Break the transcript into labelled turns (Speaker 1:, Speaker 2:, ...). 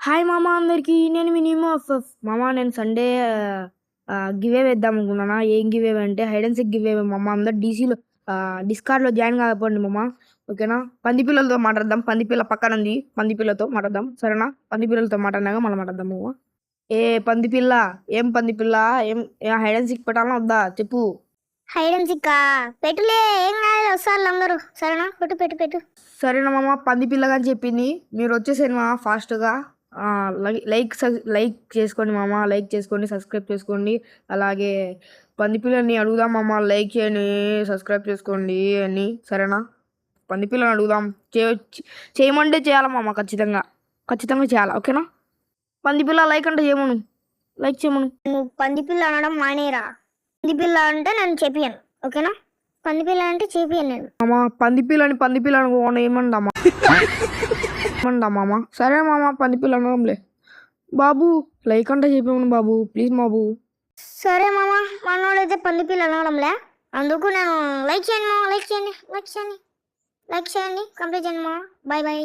Speaker 1: Hi మామ అందరికి. నేను మినిమం మామ నేను సండే గివే వేద్దాం అనుకున్నానా. ఏం గివే అంటే హైడ్ అండ్ సిక్ గివే మామ. అందరు డీసీలో డిస్కార్డ్లో జాయిన్ కాకపోండి మామ, ఓకేనా. పందిపిల్లలతో మాట్లాడదాం. పందిపిల్ల పక్కన ఉంది, పందిపిల్లతో మాట్లాడదాం సరేనా. పందిపిల్లలతో మాట్లాడినాక మళ్ళీ మాట్లాడదాం మామ. ఏ పందిపిల్ల, ఏం పందిపిల్ల, ఏం హైడ్ అండ్ సిక్ పెట్టాలా వద్దా చెప్పు.
Speaker 2: హైడ్ అండ్ సిక్ పెట్టులే, ఏం కాదు వస్తారు అందరూ సరేనా. పెట్టు పెట్టు పెట్టు.
Speaker 1: సరేనా మామ. పందిపిల్లగా అని చెప్పింది, మీరు వచ్చేసేయండి మామ ఫాస్ట్గా. లైక్ చేసుకోండి మామ, లైక్ చేసుకోండి, సబ్స్క్రైబ్ చేసుకోండి. అలాగే పందిపిల్లని అడుగుదాం మామ, లైక్ చేయండి, సబ్స్క్రైబ్ చేసుకోండి అని సరేనా. పందిపిల్లని అడుగుదాం. చేయమంటే చేయాలి మామ, ఖచ్చితంగా చేయాలి, ఓకేనా. పందిపిల్ల లైక్ అంటే చేయమను, లైక్ చేయమను.
Speaker 2: నువ్వు పందిపిల్ల అనడం మానేరా. పందిపిల్ల అంటే నన్ను చెప్పాను, ఓకేనా. పందిపిల్ల అంటే చెప్పాను నేను
Speaker 1: మామ. పందిపిల్లని ఏమంటామా మామ. సరే మామ, పందిపిల్ల అనడంలే బాబు. లైక్ అంటే చెప్పామను బాబు, ప్లీజ్ బాబు.
Speaker 2: సరే మామ, మనోడైతే పందిపిల్ల అనడంలే, అందుకు నేను లైక్ చేయండి మామ, లైక్ చేయండి కంప్లీట్ చేయండి మామ. Bye bye.